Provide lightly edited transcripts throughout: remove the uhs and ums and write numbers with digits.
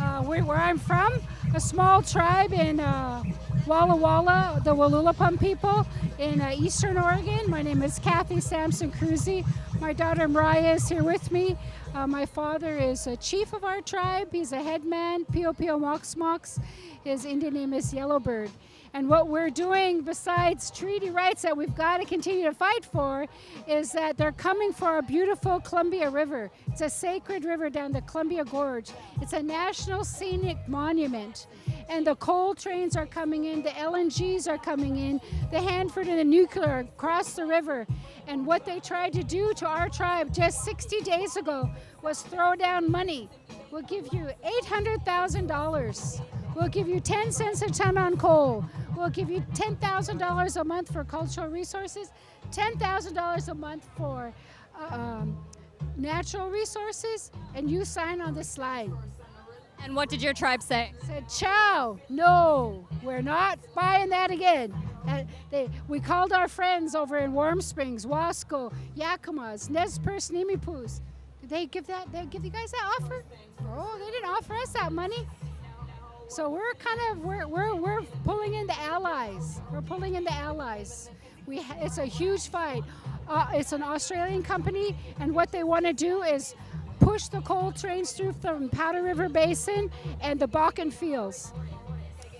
Where I'm from, a small tribe in Walla Walla, the Wallulapum people in eastern Oregon. My name is Cathy Sampson-Kruse. My daughter Mariah is here with me. My father is a chief of our tribe. He's a headman, Pio Pio Mox Mox. His Indian name is Yellowbird. And what we're doing, besides treaty rights that we've got to continue to fight for, is that they're coming for our beautiful Columbia River. It's a sacred river down the Columbia Gorge. It's a national scenic monument. And the coal trains are coming in, the LNGs are coming in, the Hanford and the nuclear across the river. And what they tried to do to our tribe just 60 days ago was throw down money. We'll give you $800,000. We'll give you 10 cents a ton on coal. We'll give you $10,000 a month for cultural resources, $10,000 a month for natural resources, and you sign on this slide. And what did your tribe say? Said, ciao, no, we're not buying that again. We called our friends over in Warm Springs, Wasco, Yakimas, Nez Perce, Nimipus. Did they give you guys that offer? Oh, they didn't offer us that money. So we're pulling in the allies. We're pulling in the allies. It's a huge fight. It's an Australian company, and what they want to do is push the coal trains through from Powder River Basin and the Bakken Fields.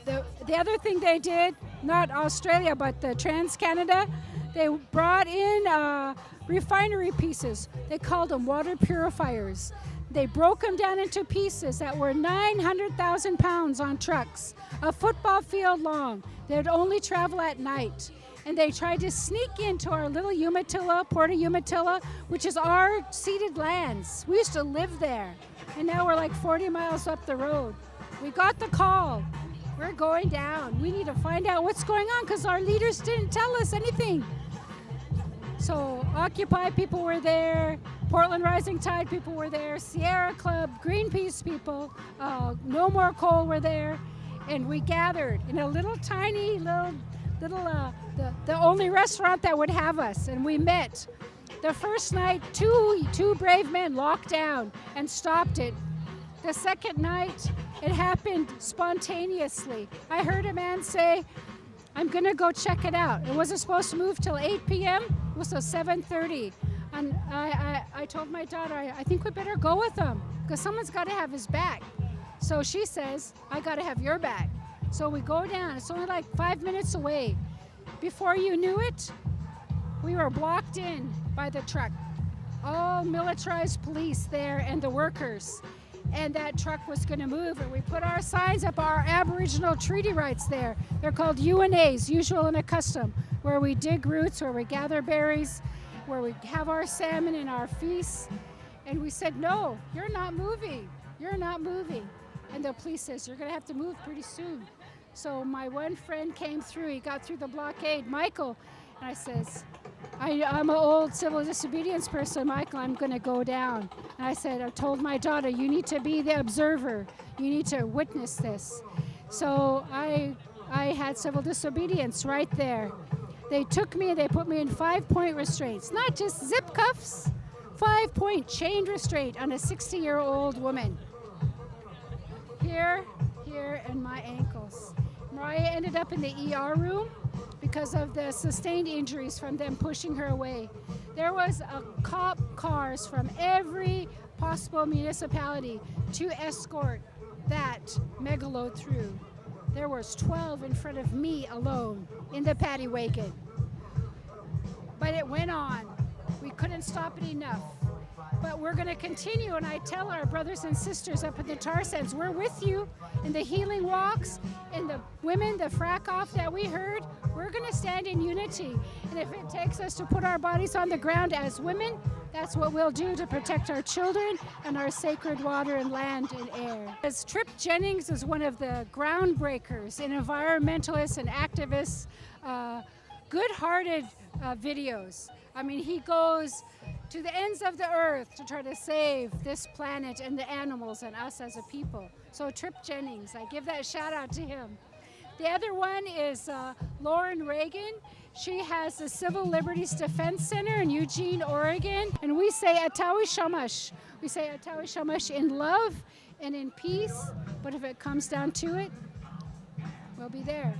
The other thing they did, not Australia, but the Trans-Canada, they brought in refinery pieces. They called them water purifiers. They broke them down into pieces that were 900,000 pounds on trucks, a football field long. They'd only travel at night. And they tried to sneak into our little Umatilla, Port of Umatilla, which is our ceded lands. We used to live there, and now we're like 40 miles up the road. We got the call. We're going down. We need to find out what's going on because our leaders didn't tell us anything. So Occupy people were there, Portland Rising Tide people were there, Sierra Club, Greenpeace people, No More Coal were there, and we gathered in a little tiny the only restaurant that would have us, and we met. The first night, two brave men locked down and stopped it. The second night, it happened spontaneously. I heard a man say, I'm gonna go check it out. It wasn't supposed to move till 8 p.m., it was till 7:30. And I told my daughter, I think we better go with him, because someone's gotta have his back. So she says, I gotta have your back. So we go down, it's only like 5 minutes away. Before you knew it, we were blocked in by the truck. All militarized police there and the workers. And that truck was gonna move, and we put our signs up, our Aboriginal treaty rights there. They're called UNAs, usual and a custom, where we dig roots, where we gather berries, where we have our salmon and our feasts. And we said, no, you're not moving, you're not moving. And the police says, you're gonna have to move pretty soon. So my one friend came through, he got through the blockade, Michael, and I says, I'm an old civil disobedience person, Michael, I'm gonna go down. And I told my daughter, you need to be the observer, you need to witness this. So I had civil disobedience right there. They took me, they put me in 5-point restraints, not just zip cuffs, 5-point chain restraint on a 60-year-old woman. Here, and my ankles. Mariah ended up in the ER room because of the sustained injuries from them pushing her away. There was cop cars from every possible municipality to escort that megaload through. There was 12 in front of me alone in the paddy wagon. But it went on. We couldn't stop it enough. But we're going to continue, and I tell our brothers and sisters up in the tar sands, we're with you in the healing walks, in the women, the frack off that we heard. We're going to stand in unity. And if it takes us to put our bodies on the ground as women, that's what we'll do to protect our children and our sacred water and land and air. As Trip Jennings is one of the groundbreakers in environmentalists and activists, good-hearted videos. I mean, he goes to the ends of the earth to try to save this planet and the animals and us as a people. So Trip Jennings, I give that shout out to him. The other one is Lauren Reagan. She has the Civil Liberties Defense Center in Eugene, Oregon. And we say Atawi Shamash. We say Atawi Shamash in love and in peace. But if it comes down to it, we'll be there.